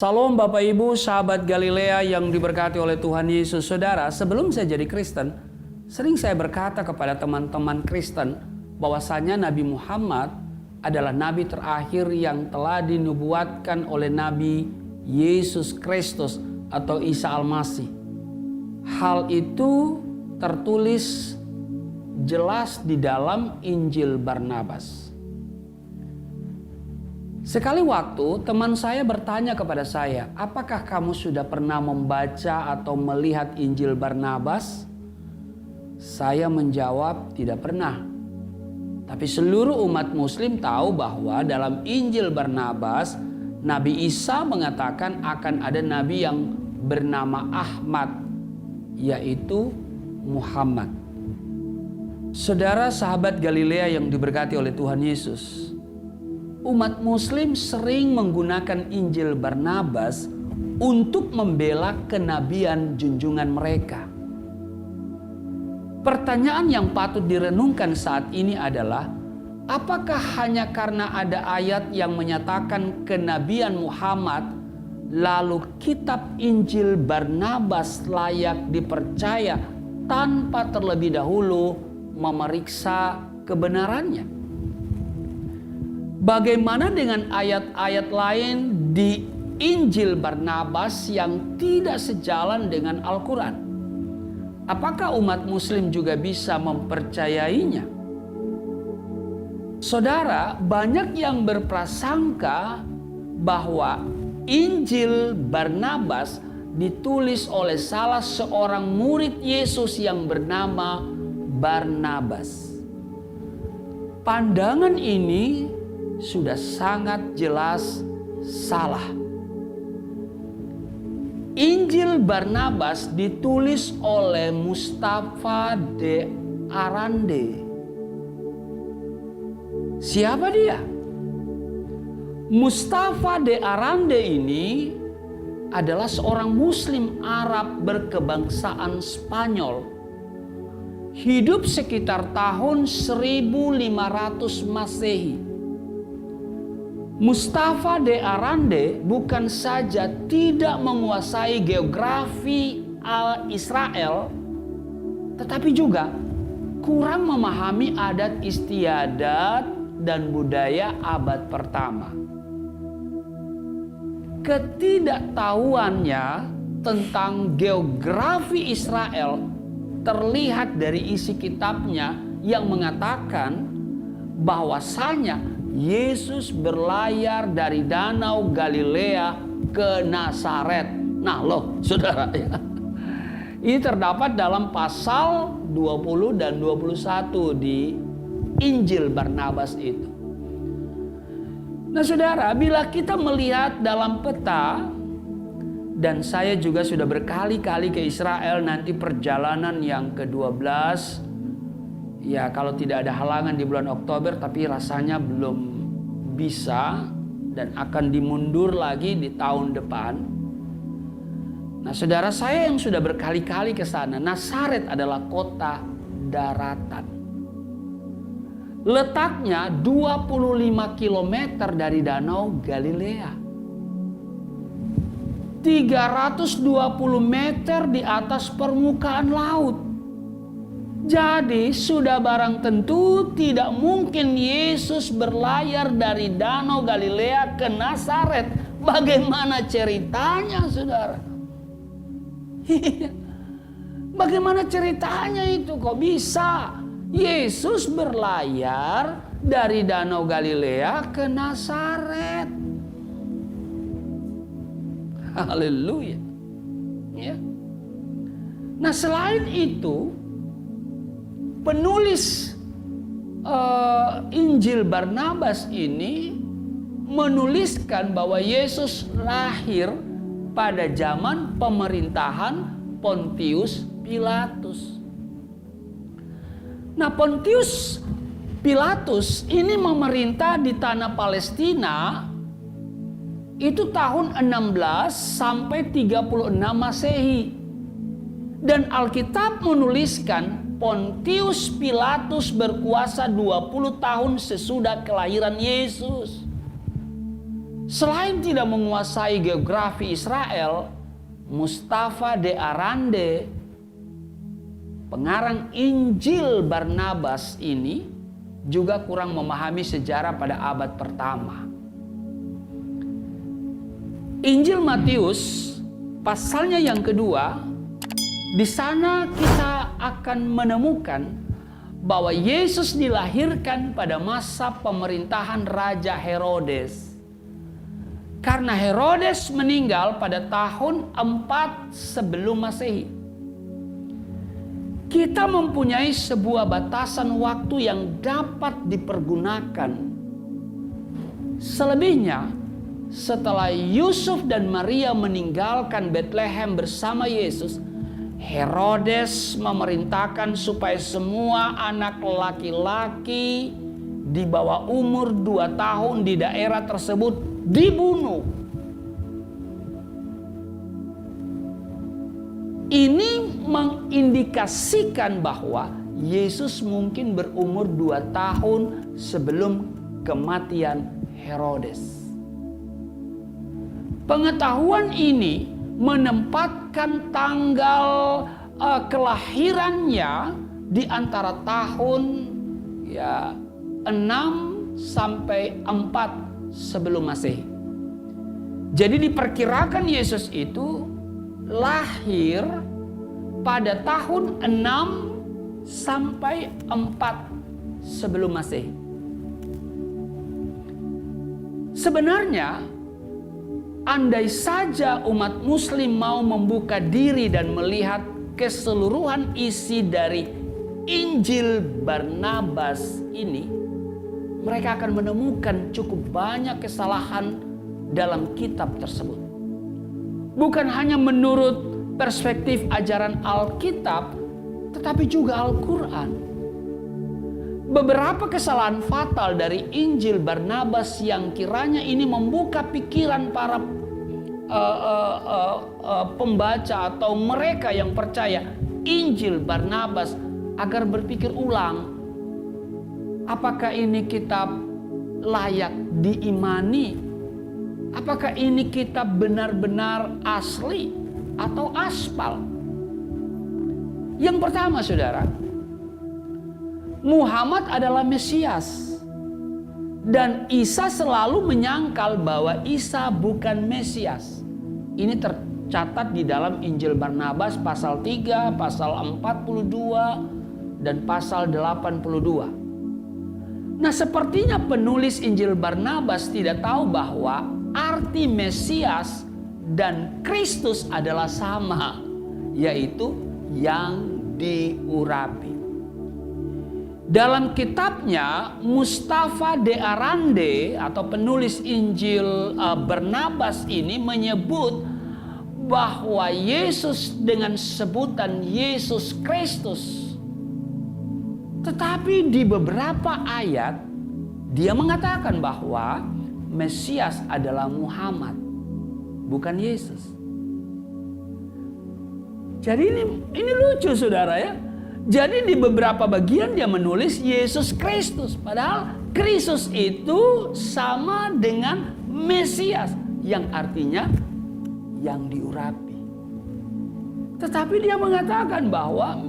Salam Bapak Ibu, sahabat Galilea yang diberkati oleh Tuhan Yesus. Saudara, sebelum saya jadi Kristen, sering saya berkata kepada teman-teman Kristen bahwasanya Nabi Muhammad adalah Nabi terakhir yang telah dinubuatkan oleh Nabi Yesus Kristus atau Isa Al-Masih. Hal itu tertulis jelas di dalam Injil Barnabas. Sekali waktu teman saya bertanya kepada saya, apakah kamu sudah pernah membaca atau melihat Injil Barnabas? Saya menjawab tidak pernah. Tapi seluruh umat muslim tahu bahwa dalam Injil Barnabas, Nabi Isa mengatakan akan ada nabi yang bernama Ahmad, yaitu Muhammad. Saudara sahabat Galilea yang diberkati oleh Tuhan Yesus, umat muslim sering menggunakan Injil Barnabas untuk membela kenabian junjungan mereka. Pertanyaan yang patut direnungkan saat ini adalah, apakah hanya karena ada ayat yang menyatakan kenabian Muhammad, lalu kitab Injil Barnabas layak dipercaya tanpa terlebih dahulu memeriksa kebenarannya? Bagaimana dengan ayat-ayat lain di Injil Barnabas yang tidak sejalan dengan Al-Quran? Apakah umat muslim juga bisa mempercayainya? Saudara, banyak yang berprasangka bahwa Injil Barnabas ditulis oleh salah seorang murid Yesus yang bernama Barnabas. Pandangan ini sudah sangat jelas salah. Injil Barnabas ditulis oleh Mustafa de Arande. Siapa dia? Mustafa de Arande ini adalah seorang Muslim Arab berkebangsaan Spanyol. Hidup sekitar tahun 1500 Masehi. Mustafa de Arande bukan saja tidak menguasai geografi Israel, tetapi juga kurang memahami adat istiadat dan budaya abad pertama. Ketidaktahuannya tentang geografi Israel terlihat dari isi kitabnya yang mengatakan bahwasanya Yesus berlayar dari Danau Galilea ke Nazaret. Nah loh saudara ya. Ini terdapat dalam pasal 20 dan 21 di Injil Barnabas itu. Nah saudara, bila kita melihat dalam peta, dan saya juga sudah berkali-kali ke Israel, nanti perjalanan yang ke-12, ya kalau tidak ada halangan di bulan Oktober, tapi rasanya belum bisa dan akan dimundur lagi di tahun depan. Nah saudara, saya yang sudah berkali-kali ke sana, Nazaret adalah kota daratan. Letaknya 25 km dari Danau Galilea. 320 meter di atas permukaan laut. Jadi sudah barang tentu tidak mungkin Yesus berlayar dari Danau Galilea ke Nazaret. Bagaimana ceritanya saudara? Bagaimana ceritanya itu? Kok bisa Yesus berlayar dari Danau Galilea ke Nazaret? Haleluya. Ya. Nah selain itu, penulis Injil Barnabas ini menuliskan bahwa Yesus lahir pada zaman pemerintahan Pontius Pilatus. Nah, Pontius Pilatus ini memerintah di tanah Palestina itu tahun 16 sampai 36 Masehi. Dan Alkitab menuliskan Pontius Pilatus berkuasa 20 tahun sesudah kelahiran Yesus. Selain tidak menguasai geografi Israel, Mustafa de Arande, pengarang Injil Barnabas ini, juga kurang memahami sejarah pada abad pertama. Injil Matius pasalnya yang kedua, di sana kita akan menemukan bahwa Yesus dilahirkan pada masa pemerintahan Raja Herodes. Karena Herodes meninggal pada tahun 4 sebelum Masehi. Kita mempunyai sebuah batasan waktu yang dapat dipergunakan. Selebihnya, setelah Yusuf dan Maria meninggalkan Bethlehem bersama Yesus, Herodes memerintahkan supaya semua anak laki-laki di bawah umur 2 tahun di daerah tersebut dibunuh. Ini mengindikasikan bahwa Yesus mungkin berumur 2 tahun sebelum kematian Herodes. Pengetahuan ini menempatkan tanggal kelahirannya di antara tahun 6 sampai 4 sebelum Masehi. Jadi diperkirakan Yesus itu lahir pada tahun 6 sampai 4 sebelum Masehi. Sebenarnya, andai saja umat Muslim mau membuka diri dan melihat keseluruhan isi dari Injil Barnabas ini, mereka akan menemukan cukup banyak kesalahan dalam kitab tersebut. Bukan hanya menurut perspektif ajaran Alkitab, tetapi juga Al-Quran. Beberapa kesalahan fatal dari Injil Barnabas yang kiranya ini membuka pikiran para pembaca atau mereka yang percaya Injil Barnabas agar berpikir ulang. Apakah ini kitab layak diimani? Apakah ini kitab benar-benar asli atau aspal? Yang pertama, saudara, Muhammad adalah Mesias. Dan Isa selalu menyangkal bahwa Isa bukan Mesias. Ini tercatat di dalam Injil Barnabas pasal 3, pasal 42, dan pasal 82. Nah, sepertinya penulis Injil Barnabas tidak tahu bahwa arti Mesias dan Kristus adalah sama, yaitu yang diurapi. Dalam kitabnya, Mustafa de Arande atau penulis Injil Barnabas ini menyebut bahwa Yesus dengan sebutan Yesus Kristus. Tetapi di beberapa ayat dia mengatakan bahwa Mesias adalah Muhammad, bukan Yesus. Jadi ini lucu, saudara ya. Jadi di beberapa bagian dia menulis Yesus Kristus. Padahal Kristus itu sama dengan Mesias, yang artinya yang diurapi. Tetapi dia mengatakan bahwa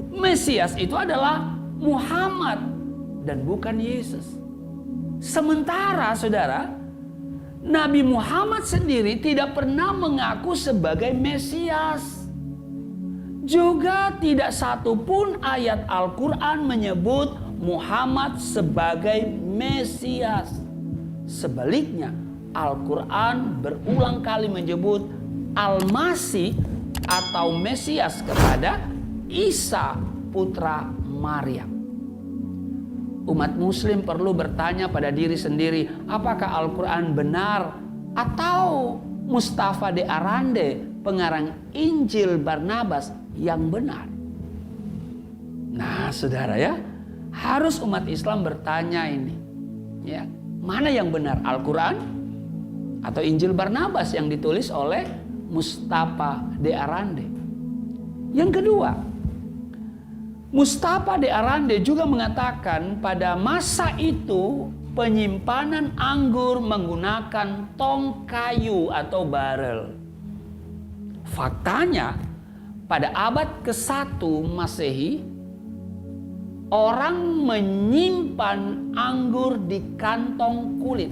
Mesias itu adalah Muhammad dan bukan Yesus. Sementara, saudara, Nabi Muhammad sendiri tidak pernah mengaku sebagai Mesias. Juga tidak satupun ayat Al-Quran menyebut Muhammad sebagai Mesias. Sebaliknya, Al-Quran berulang kali menyebut Al-Masih atau Mesias kepada Isa putra Maryam. Umat Muslim perlu bertanya pada diri sendiri, apakah Al-Quran benar atau Mustafa de Arande, pengarang Injil Barnabas, yang benar? Nah, saudara ya, harus umat Islam bertanya ini, ya, mana yang benar, Al-Quran atau Injil Barnabas yang ditulis oleh Mustafa de Arande? Yang kedua, Mustafa de Arande juga mengatakan pada masa itu penyimpanan anggur menggunakan tong kayu atau barel. Faktanya pada abad ke-1 Masehi orang menyimpan anggur di kantong kulit.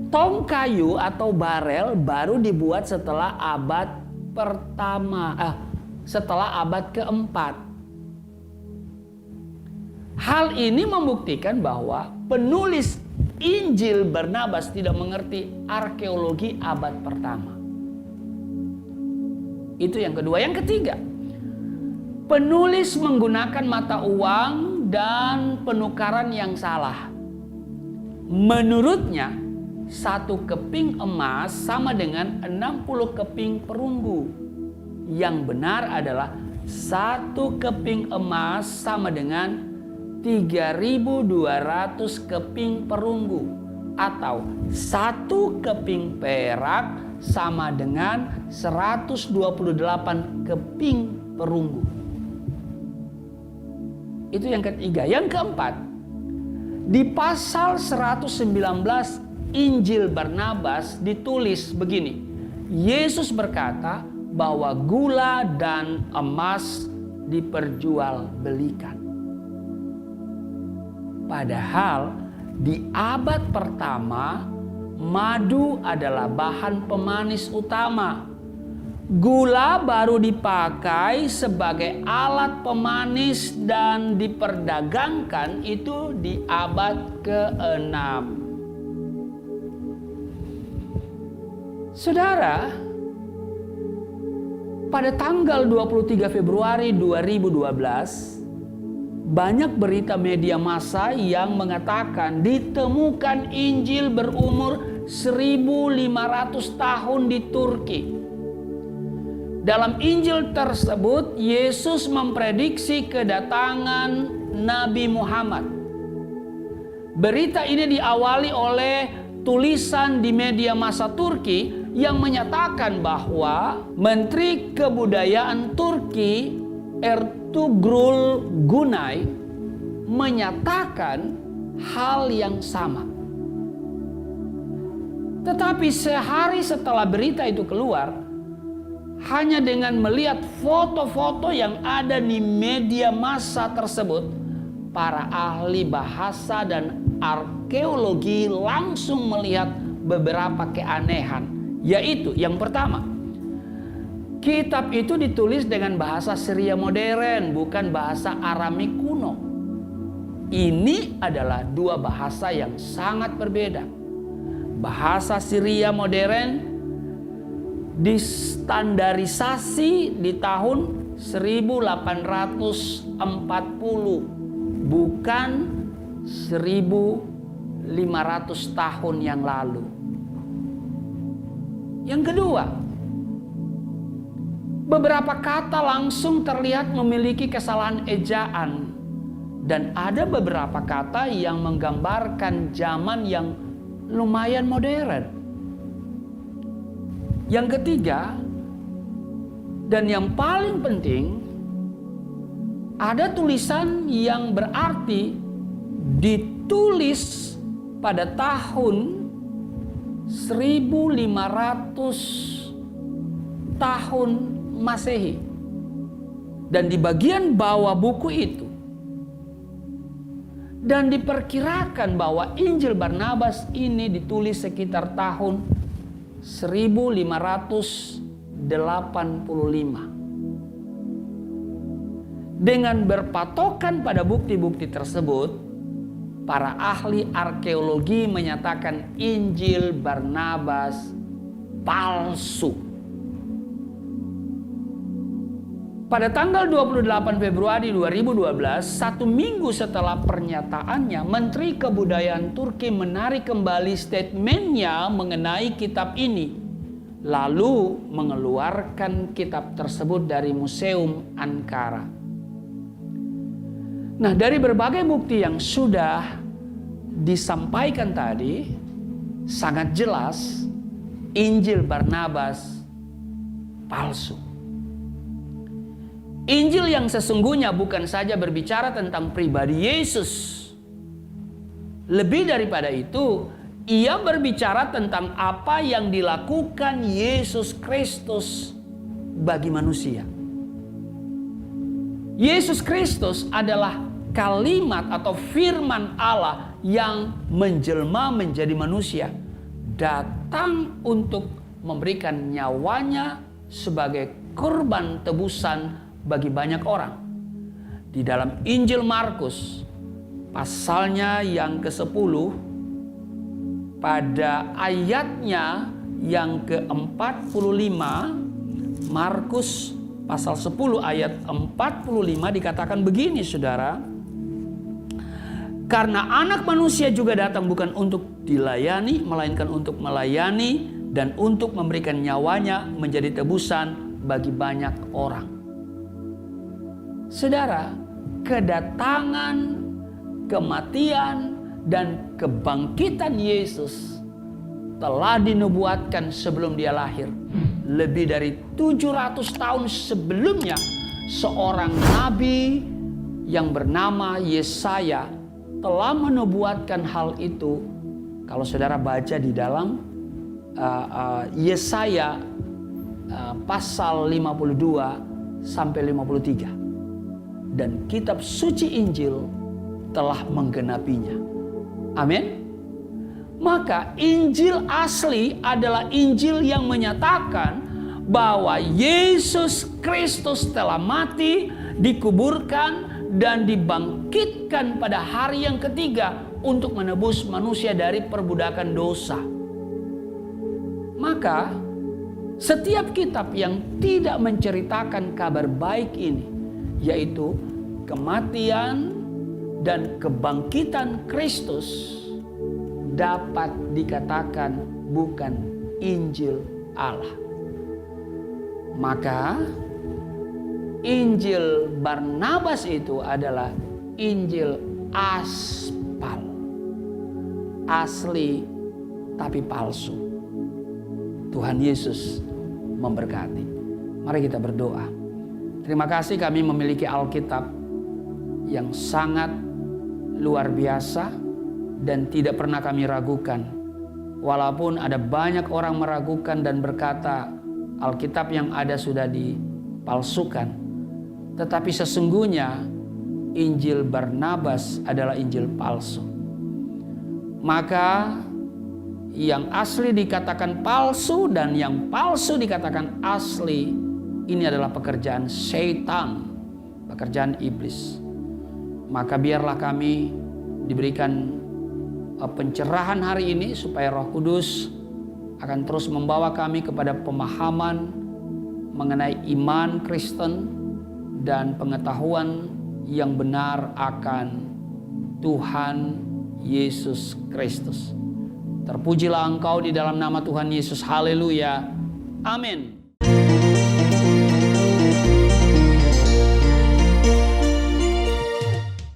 Tong kayu atau barel baru dibuat setelah abad ke-4. Hal ini membuktikan bahwa penulis Injil Barnabas tidak mengerti arkeologi abad pertama. Itu yang kedua. Yang ketiga, penulis menggunakan mata uang dan penukaran yang salah. Menurutnya, 1 keping emas sama dengan 60 keping perunggu. Yang benar adalah 1 keping emas sama dengan 3.200 keping perunggu. Atau 1 keping perak sama dengan 128 keping perunggu. Itu yang ketiga. Yang keempat, di pasal 119 Injil Barnabas ditulis begini. Yesus berkata bahwa gula dan emas diperjualbelikan. Padahal di abad pertama madu adalah bahan pemanis utama. Gula baru dipakai sebagai alat pemanis dan diperdagangkan itu di abad ke-6. Saudara, pada tanggal 23 Februari 2012, banyak berita media massa yang mengatakan ditemukan Injil berumur 1.500 tahun di Turki. Dalam Injil tersebut, Yesus memprediksi kedatangan Nabi Muhammad. Berita ini diawali oleh tulisan di media massa Turki yang menyatakan bahwa Menteri Kebudayaan Turki Ertugrul Günay menyatakan hal yang sama. Tetapi sehari setelah berita itu keluar, hanya dengan melihat foto-foto yang ada di media massa tersebut, para ahli bahasa dan arkeologi langsung melihat beberapa keanehan. Yaitu yang pertama, kitab itu ditulis dengan bahasa Syria modern, bukan bahasa Aramik kuno. Ini adalah dua bahasa yang sangat berbeda. Bahasa Syria modern distandarisasi di tahun 1840, bukan 1.500 tahun yang lalu. Yang kedua, beberapa kata langsung terlihat memiliki kesalahan ejaan, dan ada beberapa kata yang menggambarkan zaman yang lumayan modern. Yang ketiga, dan yang paling penting, ada tulisan yang berarti ditulis pada tahun 1.500 tahun Masehi. Dan di bagian bawah buku itu, dan diperkirakan bahwa Injil Barnabas ini ditulis sekitar tahun 1585. Dengan berpatokan pada bukti-bukti tersebut, para ahli arkeologi menyatakan Injil Barnabas palsu. Pada tanggal 28 Februari 2012, 1 minggu setelah pernyataannya, Menteri Kebudayaan Turki menarik kembali statementnya mengenai kitab ini, lalu mengeluarkan kitab tersebut dari Museum Ankara. Nah, dari berbagai bukti yang sudah disampaikan tadi, sangat jelas Injil Barnabas palsu. Injil yang sesungguhnya bukan saja berbicara tentang pribadi Yesus. Lebih daripada itu, ia berbicara tentang apa yang dilakukan Yesus Kristus bagi manusia. Yesus Kristus adalah kalimat atau firman Allah yang menjelma menjadi manusia, datang untuk memberikan nyawanya sebagai korban tebusan bagi banyak orang. Di dalam Injil Markus pasalnya yang ke-10, pada ayatnya yang ke-45, Markus pasal 10 ayat 45 dikatakan begini, saudara. Karena anak manusia juga datang bukan untuk dilayani, melainkan untuk melayani dan untuk memberikan nyawanya menjadi tebusan bagi banyak orang. Saudara, kedatangan, kematian, dan kebangkitan Yesus telah dinubuatkan sebelum dia lahir. Lebih dari 700 tahun sebelumnya, seorang nabi yang bernama Yesaya telah menubuatkan hal itu. Kalau saudara baca di dalam Yesaya pasal 52 sampai 53. Dan kitab suci Injil telah menggenapinya. Amin. Maka Injil asli adalah Injil yang menyatakan bahwa Yesus Kristus telah mati, dikuburkan, dan dibangkitkan pada hari yang ketiga untuk menebus manusia dari perbudakan dosa. Maka setiap kitab yang tidak menceritakan kabar baik ini, yaitu kematian dan kebangkitan Kristus, dapat dikatakan bukan Injil Allah. Maka Injil Barnabas itu adalah Injil aspal, asli tapi palsu. Tuhan Yesus memberkati. Mari kita berdoa. Terima kasih kami memiliki Alkitab yang sangat luar biasa dan tidak pernah kami ragukan. Walaupun ada banyak orang meragukan dan berkata Alkitab yang ada sudah dipalsukan, tetapi sesungguhnya Injil Barnabas adalah Injil palsu. Maka yang asli dikatakan palsu dan yang palsu dikatakan asli, ini adalah pekerjaan setan, pekerjaan iblis. Maka biarlah kami diberikan pencerahan hari ini supaya Roh Kudus akan terus membawa kami kepada pemahaman mengenai iman Kristen dan pengetahuan yang benar akan Tuhan Yesus Kristus. Terpujilah Engkau di dalam nama Tuhan Yesus. Haleluya. Amin.